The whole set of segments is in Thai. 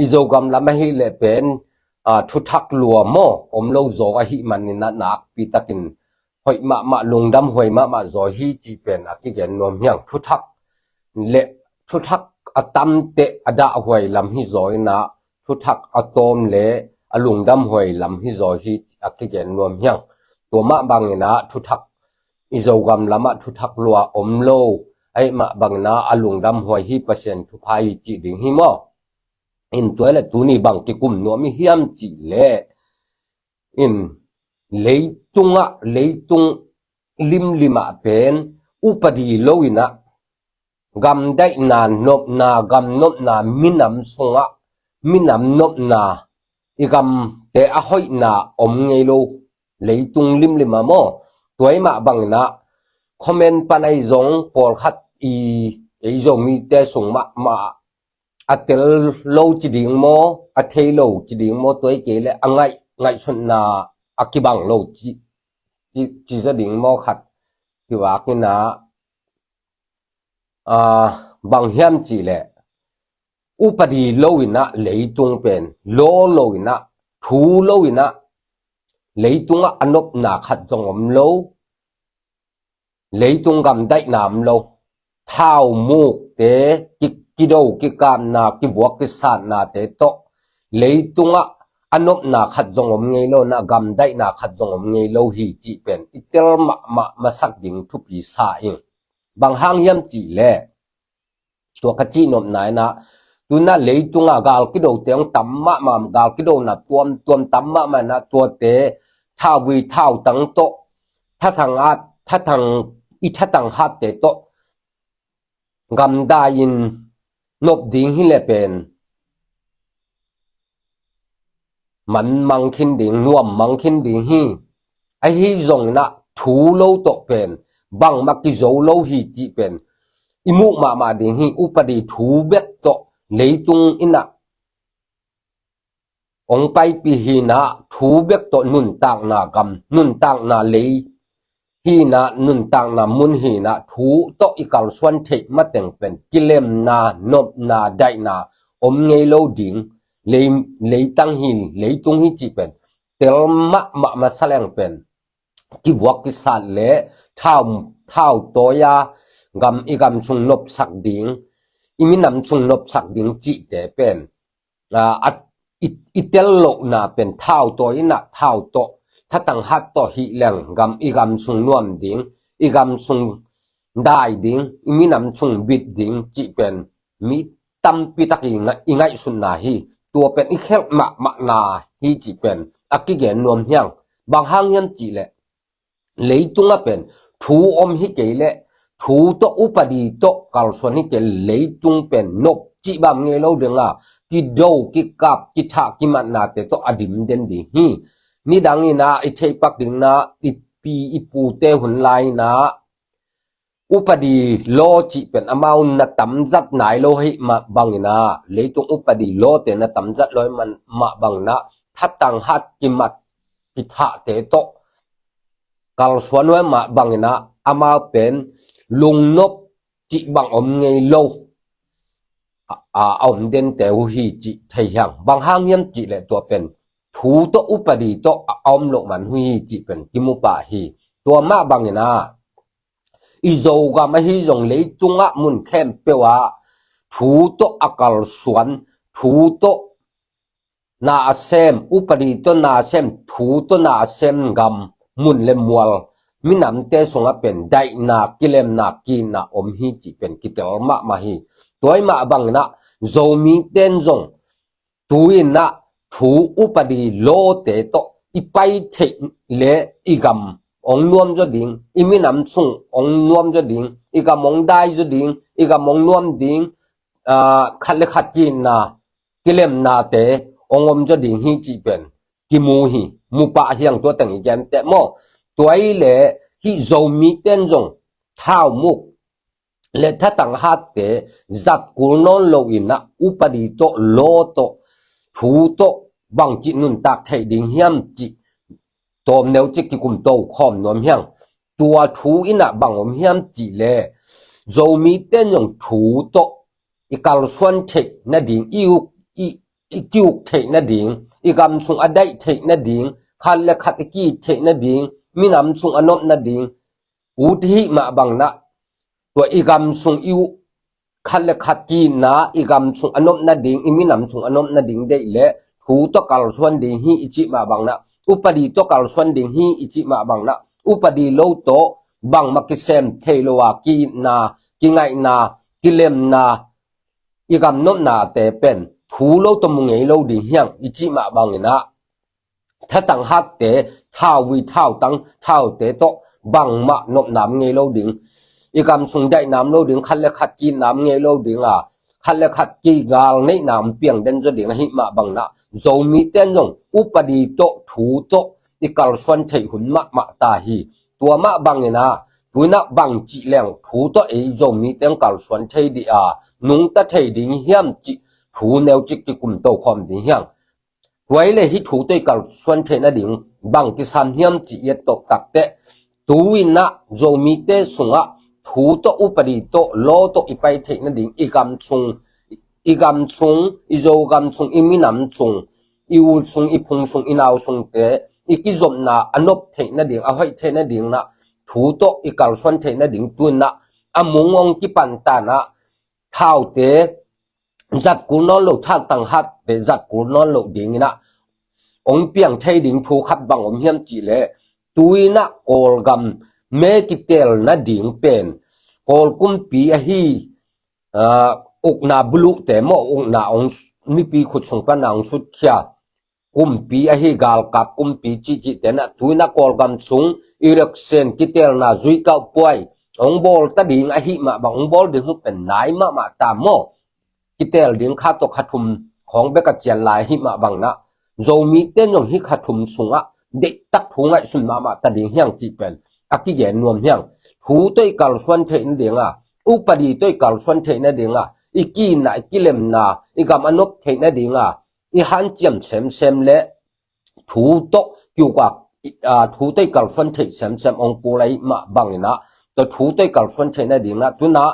izogam lama hi le pen thu thak lua mo omlo zo a hi man na nak pi takin hoi ma lungdam hoi ma zo hi chi pen aki gen nom hyang thu thak atam te ada hoi lam hi zoi na thu thak atom le alungdam hoi lam hi zo hi aki gen nom hyang to ma bangina thu thak izogam lama thu thak lua omlo ai ma bangna alungdam hoi hi pasien thu phai chi ding hi mo in toilet tu ni bang ki kum no mi hiam chi le in leitung lima pen upadi loina gam dai na nop na gam nop na minam sunga minam nop na igam te a hoi na om ngei lo leitung lima mo toy ma bang na comment panai zong por khat ei zo mi te sung ma atel lo chi ding mo a thei lo chi ding mo toy ke le angai sun na akibang lo chi za ding mo khat ki wa ki na bang hiam chi le upadi lo ina leitung pen lo ina thu lo ina leitung anop na khat jong om lo leitung gam dai nam lo thao muk te ki do ki kam na ki wok ki san na te to leitunga anop na khat jong om ngei lo na gam dai na khat jong om ngei lo hi chi pen itel ma sak ding thu pi sa ing bang hang yam chi le to ka chi nom nai na tu na leitunga gal ki do teng tam ma gal ki do na tuam tam ma na to te tha wi thao tang to tha thang i tha tang hat te to gam da in nop ding hi le pen man mang khin ding nuam mang khin ding hi ai hi zong na thu lo to pen bang ma ki zo lo hi chi pen imu ma ding hi upadi thu bet to leitung ina ong pai pi hi na thu bet to nun tang na gam nun tang na lei hi na nun tang na mun hi na thu to ikal swan thei ma teng pen kilem na nop na dai na om ngei lo ding lei tang hin leitung hi chi pen tel ma saleng pen ki wak ki sat le thao to ya igam chung nop sak ding iminam chung nop sak ding chi te pen itel lo na pen thao to ina thao toถ้าตั้งหัดต่อหิแหลงกำอีกำซุงนวมดิ้งอีกำซุงได้ดิ้งอีมีน้ำซุงบิดดิ้งจีเป็นมีตั้มปีตักอีไงสุนนาฮีตัวเป็นอีเข้มะนาฮีจีเป็นอักกิเกนนวมเฮียงบางห้างยันจีเลยเลยตุงเป็นทูอมฮิเกเลยทูโตอุปดีโตกัลส่วนฮิเกเลยตุงเป็นนกจีบางเงยเราเดืองอ่ะกิโดกิกับกิทากิมันนาเตโตอดิมเดนดีฮีนี่ดังนี่นะไอเทปักดึงนะอีปูเตหุนไลนะอุปดีโลจิเป็นอมาวนตำจัดไหนโลให้มาบังนะเลยตรงอุปดีโลเตนะตำจัดลอยมันมาบังนะถ้าตังหัดกิมัดกิทะเตโตกัลสวนไว้มาบังนะอามาเป็นลุงนบจิบังอมไงโลอมเด่นแต่หูฮีจิไทยยังบางห้างยันจิเลยตัวเป็นทูโตอุปดีโตอมลงมันหุยจิเป็นกิมุปะฮีตัวมาบางนะอีโจกามาฮีจงเลยตุงะมุนเข้มเปว่าทูโตอากาลสวนทูโตนาเซมอุปดีโตนาเซมทูโตนาเซมกำมุนเลมัวลมินำเตสงะเป็นไดนากิเลมนากีนาอมฮีจิเป็นกิเตลมาฮีตัวมาบางนะโจมีเต้นจงตุยนะทูอุปดีโลเตโตอีไปเทเลอีกำองนวมจะดิ่งอีมีน้ำซุงองนวมจะดิ่งอีกำองได้จะดิ่งอีกำองนวมดิ่งขัดเลขัดกินนะกิเลมนาเตองอมจะดิ่งฮีจีเป็นกิมูฮีมูปะเฮียงตัวแต่งอีกแกมแต่โมตัวอีเลฮีโจมีเต้นจงเท้ามุกเลถ้าต่างหัดเตจัดกุลนนโลอินะอุปดีโตโลโตทูโตบางจินุนตักไทยดิ่งเฮียมจิตอมเนวจิกิกุมโตคอมนวมเฮียงตัวทูอินะบางอมเฮียมจิเลโจมีเต้นยงทูโตอีกาลส่วนเทนะดิ่งอี kiu thei na ding igam chung adai thei na ding khal le khat ki thei na ding minam chung anop na ding ut hi ma bang na to igam chung iu khal le khat ki na igam chung anop na ding iminam chung anop na ding dei le thu to kal suan ding hi ichi ma bang na upadi to kal suan ding hi ichi ma bang na upadi lo to bang makisem theilowa ki na ki ngai na ki lem na igam nop na te pen thu lo to mu ngei lo ding hiang ichi ma bang na tha tang hat te thao wi thao tang thao te to bang ma nop nam ngei lo ding igam sung dai nam lo ding khal le khat ki nam ngei lo ding a khal le khat ki gal nei nam piang den zo ding hi ma bang na zo mi ten jong upadi to thu to ikal swan thei hun ma ta hi tua ma bang na tuina bang chi leng thu to e zo mi ten kal swan thei di a nung ta thei ding hiam chi thu neu chi ki kum to khom ding hiang quấy lệ hít thủ tôi cầu xuân thế na đỉnh bằng cái sản hiểm chỉ yết tổ tắc tệ túi na rồi mi tê sung á thủ to upadi to lo to ipai thế na đỉnh igam chung izo gam chung iminam chung iu chung ipung chung inao chung te ikizom na anop thế na đỉnh ahoy thế na đỉnh na thủ to ikal xuân thế na đỉnh tuin na amung ong ki pan ta na thao te giặt cú non lộ thang tăng hát để giặt cú non lộ đỉnh na ông piang thay đỉnh thu khát bằng ông hiểm chỉ lệ tui na col gam me kitel na đỉnh pen col kum pi a hi uk na blue te mo uk na ông mi pi khut sung pa na ông sut khia kum pi a hi gal kap kum pi chi te na tui na col gam sung election kitel na zui kau poi ông bol ta đỉnh a hi ma bang ông bol đỉnh hu pen nai ma ta mo kitel ding kha to khathum khong be ka chian lai hi ma bang na zo mi ten yong hi khathum sunga de tak thungai sun ma ta ding hyang ti pen aki ye nuam hyang thu toi kal swan thein dinga upadi toi kal swan thein na dinga iki na ikilem na igam anop thein na dinga I han chiam sem le thu to kyu ka thu toi kal swan thei sem ong pu lai ma bang na to thu toi kal swan thein na dinga tu na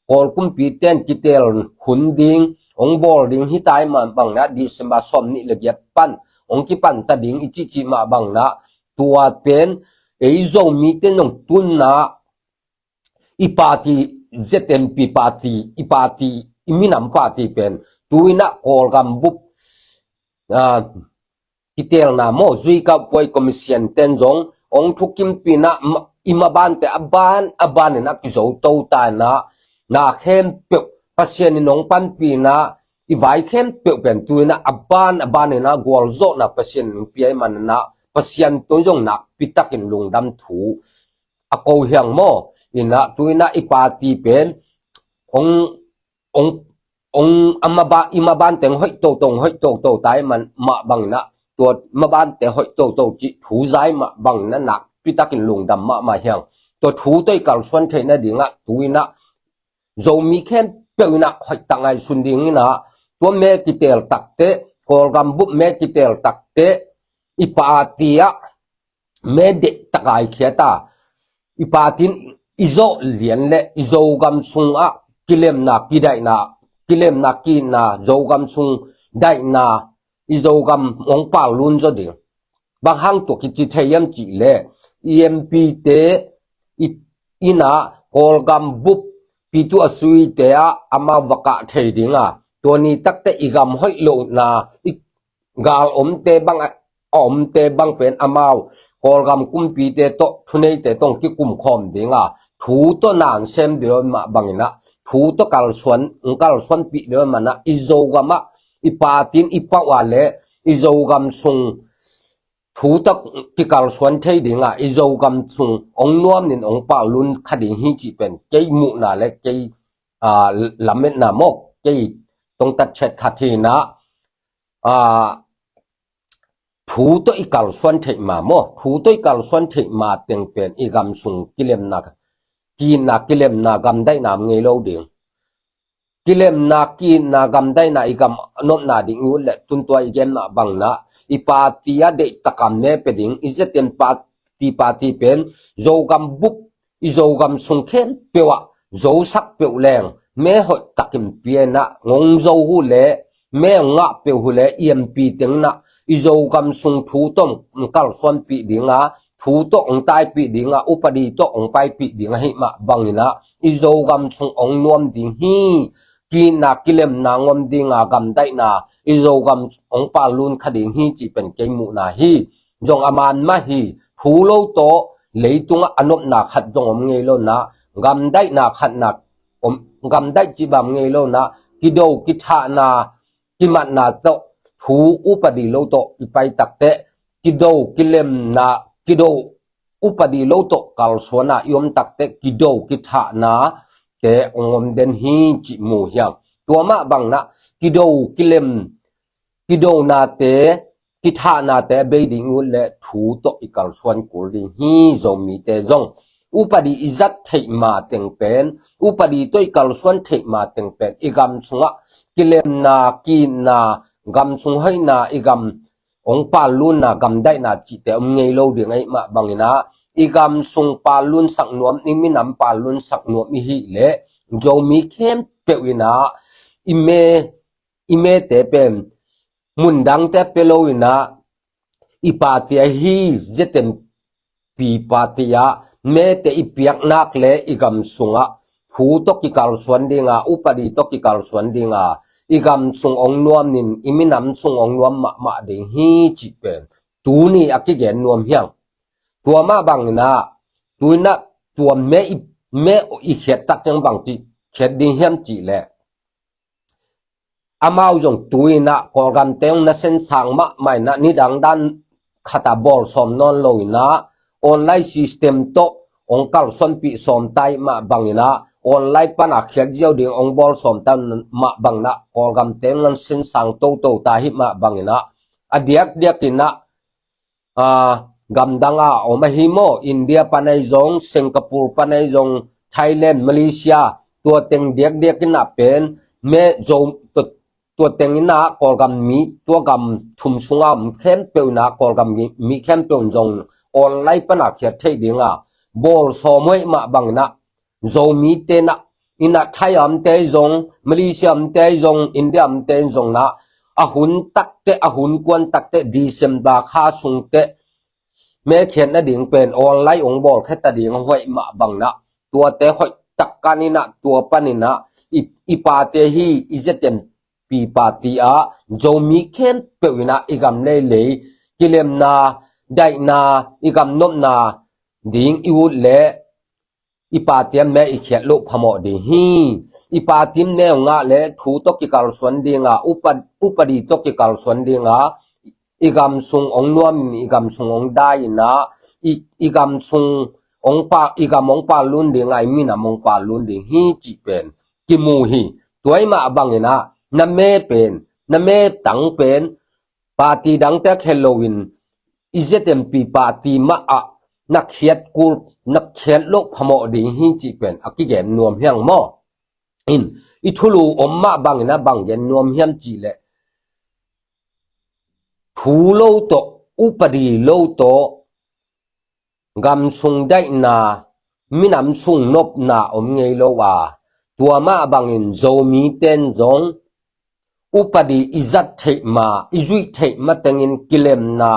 kol kum pi ten kitel hun ding ong bol ding hi tai man bang na December som ni le giat pan ong ki pan ta ding ichi ma bang na tua pen ei zo mi ten ong tun na I party ZMP party iminam party pen tuina kol gam bup kitel na mo zui ka poi commission ten jong ong thukim pina imaban te aban na ki zo to ta na khem pe pasien ni nong pan pi na I vai khem pe pen tu na aban na gol zo na pasien pi ai man na pasien to jong na pitakin lungdam thu a ko hyang mo ina tu na I party pen ong imaban teng hoi to tai man ma bang na to maban te hoi to chi thu zai ma bang na pitakin lungdam ma hyang to thu toi kal swan the na dinga tu na zo mi khem pe na khoi tangai sun ding na to me kitel takte kol gam bu me kitel takte ipatia me de takai khiata ipatin izo lian le izo gam sung a kilem na ki na zo gam sung dai na izo gam ong pa lun zo ding bang hang to ki chi thayam chi le EMP te ina kol gam bu pitu asui te a ama waka thei dinga to ni takte igam hoi lo na gal om te bang pen amao kol gam kumpi te to thunei te tong ki kum khom dinga thu to nan sem de ma bangina thu to kal swan pi de mana izo gama ipatin ipawa le izo gam sung thu to ki kal swan thei dinga izo gam sung ong nuam nin ong pa lun khading hi chi pen kei mu na le kei lamet na mok kei tong tat chet khathi na thu to ikal swan thei ma mo thu to ikal swan thei ma teng pen igam sung kilem na gam dai nam ngei lo ding kilem na ki na gam dai na igam nom na ding u le tun to igen na bang na ipatia de takam ne peding izetem party pen zo gam buk izo gam sung khem pewa zo sak pe leng me hoi takim pie na ngong zo hu le แม่งะเปียวหุเลเอียมปีเต็งนะอิโจกำสุงทูต้มกัลส่วนปีดิงาทูโตองตายปีดิงาอุปดีโตองไปปีดิงาให้มาบังนะอิโจกำสุงองนวมดิงฮีกีนักกิเลมนางอมดิงากำได้นาอิโจกำองปาลุนคดิงฮีจีเป็นเกมุนาฮีจงอามานมาฮีทูโลโตเลยตุงอนบนาขัดจงอมเงโลนะกำได้นาขัดนักกำได้จีบามเงโลนะกิโดกิทานากิมันนาโตทูอุปดีโลโตอิไปตักเตกิโดกิเลมนากิโดอุปดีโลโตกัลสวนะยมตักเตกิโดกิทานาเตองมเดนฮีจิมูเฮียงตัวมาบังนะกิโดกิเลมกิโดนาเตกิทานาเตเบดิงอุเลทูโตอิกัลสวนกุลิฮีจงมีเตจงอุปดีอิจัดเทมาเต็งเป็นอุปดีตัวกัลส่วนเทมาเต็งเป็นอีกำสุงะกิเลมนากีนากำสุงให้นาอีกำองปาลุนนากำได้นาจิตเตอมเงยโลเดียงไอมาบังนะอีกำสุงปาลุนสักนวมนิมินำปาลุนสักนวมมิฮิเลโจมีเข้มเปวินาอิเมเตเป็นมุนดังเตเปโลวินาอีปาติยฮีเจเต็มปีปาติยาเมเตอิเปียกนักเลอีกำสุงะหูตกิกาลสวนดิงาอุปดีตกิกาลสวนดิงาอีกำสุงองนวมนินอิมินำสุงองนวมมาเดงฮีจิเป็นตูนี่อักเกนนวมเฮียงตัวมาบังนะตัวน่ะตัวเมอีเขียดตักจังบังจิเขียดดิงเฮียมจิแลอามาจงตัวน่ะกอกันเตงน่ะเส้นสางมาไม่น่ะนี่ดังดันขัตาบอลสมนอนลอยนะออนไลน์ซิสเต็มโตองกัลส่วนปีสมไตมาบังนะออนไลน์ปัญหาเขียดเจียวดิ่งองบอลสมตันมาบังนะกอกันเตงนั้นเส้นสางโตตาหิมาบังนะอเดียกกินนะกำดังออกมาฮิโมอินเดียปันไอจงสิงคโปร์ปันไอจงไทยแลนด์มาเลเซียตัวเต็งเดียกกินนะเป็นเมจงตัวเต็งนะกอลกำมีตัวกำทุ่มสุงามเข้มเปียวนะกอลกำมีเข้มเปียวจงออนไลน์ปัญหาเขียดเทดิ่งบอลสมวยมาบังนะจงมีเตนะอินะไทยอัมเตจงมาเลเซียอัมเตจงอินเดียอัมเตจงนะอาหุนตักเตอาหุนกวนตักเตดีเซมบาคาสุงเตแม่เขียนนะดิ่งเป็นออนไลน์องบอลแค่ตาดิ่งห้อยมาบังนะตัวเตห้อยตักกันนี่นะตัวปันนี่นะอีปาเตฮีอิเจเต็มปีปาติอาโจมีเข้มเปียวนะอีกำเลยกิเลมนาได้นาอีกำนบนาดิ่งอีวุเลอีปาติมแม่อีเขียนโลพมอดีฮีอีปาติมแม่งะเลทูตกิกาลสวนดิงาอุปดีตกิกาลสวนดิงาอีกำสุงองนวมอีกำสุงองได้นะอีกำสุงองปาอีกำองปาลุนดิงามีนามองปาลุนดิฮีจิเป็นกิมูฮีตัวไอมาบังนะนั่นแม่เป็นนั่นแม่ตั้งเป็นปาร์ตี้ดังแต่ฮาโลวีนอิเจเต็มปีปาร์ตี้มาอะนักเขียดกูนักเขียดโลกพมอดีฮีจิเป็นอักกิเกนนวมเฮียงมออิทุลูอมมาบังนะบังเกนนวมเฮียมจีเลทูโลโตอุปดีโลโตกำสุงได้นามินำสุงนบนาอมเงยโลวาตัวมาบังอินโจมีเต้นจงอุปดีอิจัดเทมาอิจุยเทมาเต็งอินกิเลมนา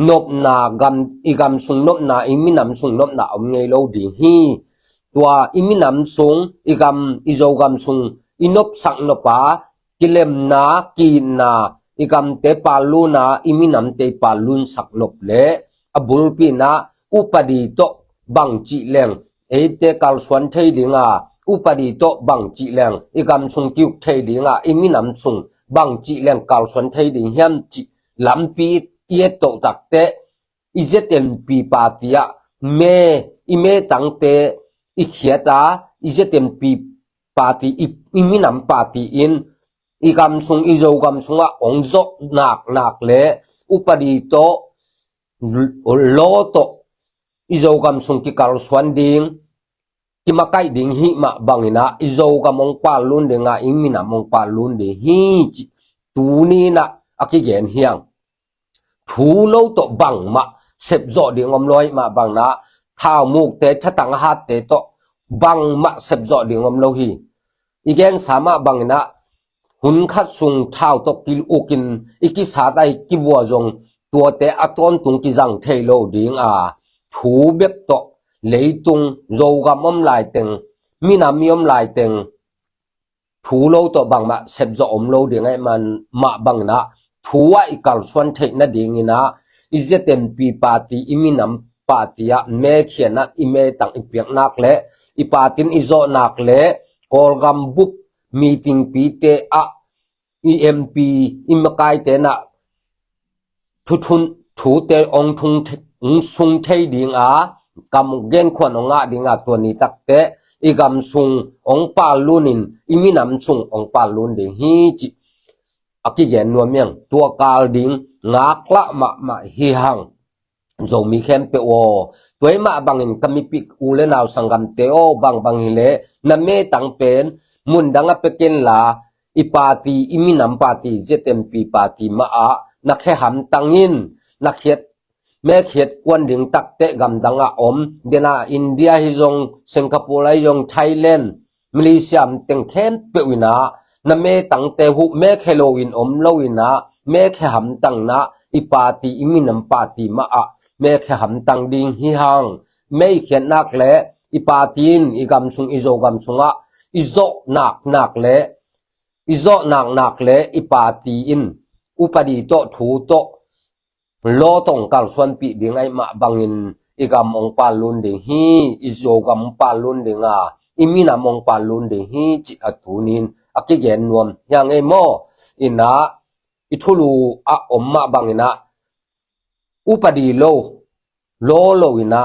นบนากำอีกำสุงนบนาอิมินำสุงนบนาอมเงยโลดีฮีตัวอิมินำสุงอีกำอิโจกำสุงอินบสักนปากิเลมนากีนาอีกำเตปาลูนาอิมินำเตปาลุนสักนบเลอบุลปีนาอุปดีโตบังจีเลงเอเตกัลสวนเทดิงาอุปดีโตบังจีแรงอีกำสุงกิวเทดิงอิมินำสุงบังจีแรงกาลสวนเทดิงเฮียมจีลำปีเอโตตักเตอิเจเต็มปีปาติยะเมอิเมตังเตอิเขียตาอิเจเต็มปีปาติอิมินำปาติอินอีกำสุงอิโจกำสุงองโจนักเลอุปดีโตโลโตอิโจกำสุงกิกาลสวนดิงที่มาใกล้ดิ่งหิมาบังนะอิโจกามองปาลุนเดงาอิมินามองปาลุนเดฮีจิตูนี่นะอากิเกนเฮียงทูโลโตบังมาเสพจอดิ่งอมลอยมาบังนะท้าวมุกเตชะตังฮัดเตโตบังมาเสพจอดิ่งอมลอยอีเกนสามารถบังนะ หุนคัดซุงเท้าตกกิลอุกินอีกิสาไตกิวัวจงตัวเตะอัตอนตุงกิจังเทโลดิงถูเบกโตเลยตุงโจกามอมลายเต็งมีนามีอมลายเต็งถูโลโตบังมาเซบจอมโลดิงไงมันมาบังนะถูว่าอีกาลส่วนเทนดิงนะอิเจเต็มปีปาตีอิมินำปาตีอะเมเขียนอิเมตังอิเปียกนักเละอีปาตินอิโจนักเละกอลกัมบุกมีติงปีเตอะ EMP อิมกายเตนะทุนถูเตองทุงซุงเทดิงกำเกนขวัญองดิงตัวนี้ตักเตอีกำซุงองปาลุนินอิมินำซุงองปาลุนดิฮีจิอากิเยนนัวเมียงตัวกาลดิงงักละมาฮีหังโจมีเข้มเปโอตัวมาบังอินกมิปิกอูเลนาวสังกัมเตโอบางฮิเลนเมตังเป็นมุนดังเปเกนลาอีปาตีอิมินำปาตีเจเต็มปีปาตีมานักแค่หำตังอินนักเขียดแม่เขียดกวนดึงตักเตะกำดังอมเดน่าอินเดียฮิจงสิงคโปร์ไลยงไทยแลนด์มาเลเซียมเต็งเข้มเปวินานั่นแม่ตังเตหุแม่แค่โลวินโลวินาแม่แค่หำตังนะอีปาตีอิมินำปาตีมาแม่แค่หำตังดิงฮิฮังแม่เขียนนักเละอีปาตีนอีกำซุงอีโจกำซุงอีโจนักเละอีโจนักเละอีปาตีอินอุปดีโตถูโตโลตงกัลส่วนปีดิงไอมาบังอินอีกำองปาลุนดิฮีอีโจกำปาลุนดิงอิมินามองปาลุนดิฮีจิอตูนินอากิเกนนวมยังไงโมอินะอิทุลูอมมาบังอินะอุปดีโลอินะ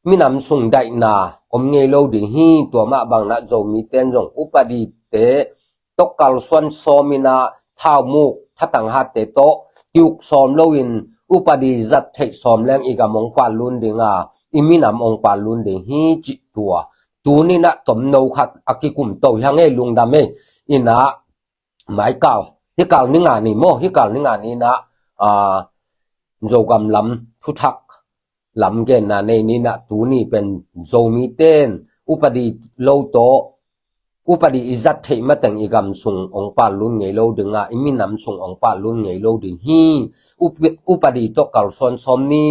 มินามสุงไดนาอมเงโลดิฮีตัวมาบังนะโจมีเตนจงอุปดีเตตกกัลส่วนโซมินาท้าวมุกถ้าต่างหาเตโตกิวซอมโลอินอุปดีจัดเทซอมแรงอีกามองปาลุนดิงอิมินามองปาลุนดิฮีจิตัวนี้นะตมโนขัดอากิกุมโตยังไงลุงดำเออินะหมายเก่าฮิกาลนิงานี่โมฮิกาลนิงานี่นะโจกำลำทุทักลำเกนนะในนี้นะตัวนี้เป็นโจมีเตนอุปดีโลโตอุปดีอิจัดเทมาแต่งอีกำสุงองปาลุนไงโลดึงอิมินำสุงองปาลุนไงโลดึงฮีอุปดีโตกัลซอนซอมนี้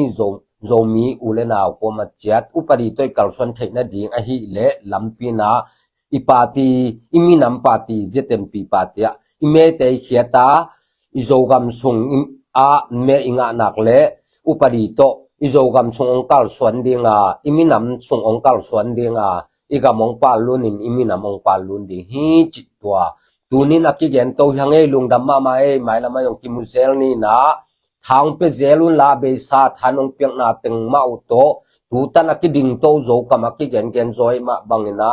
โจมีอุเลนาวโกมาจัดอุปดีโตกัลซอนเทนะดิงฮิเลลำปีนาอีปาตีอิมินำปาตีเจเต็มปีปาตีอิเมเตเขียตาอิโจกำสุงเมอิงานักเลอุปดีโตอิโจกำสุงองกัลสวนดิงอิมินำสุงองกัลสวนดิงอีกามองปาลุนินอิมินามองปาลุนดิฮีจิตตัวนี้นักกิเกนโตยังไงลุงดำมาไม่ละมายองกิมุเซลนี่นะทางเปเซลุนลาเบซาทานองเปียงนาตึงมาอุโตตูตันนักกิดิ่งโตโจกามักกิเกนเกนโจยมาบังเนะ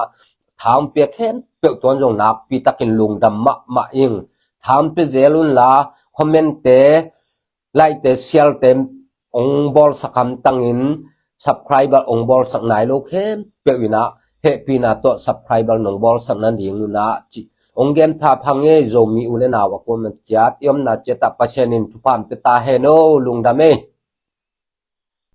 ทางเปียเข้มเปียกตัวจงนักปีตะกินลุงดำมาอิงทางเปเซลุนลาคอมเมนเตไลเตเซียลเต็มองบอลสักคำตังอินซับไครบ์องบอลสักไหนโลเข้มเปียกวินะเฮปีนาโตซับไพรบลนงบอลสันนันดิงนุนาจิองเกนพาพังเอโจมีอุเลนาวะโกมันจัดยอมนาเจตาปัชเชนินทุพามเปตาเฮโนลุงดาเม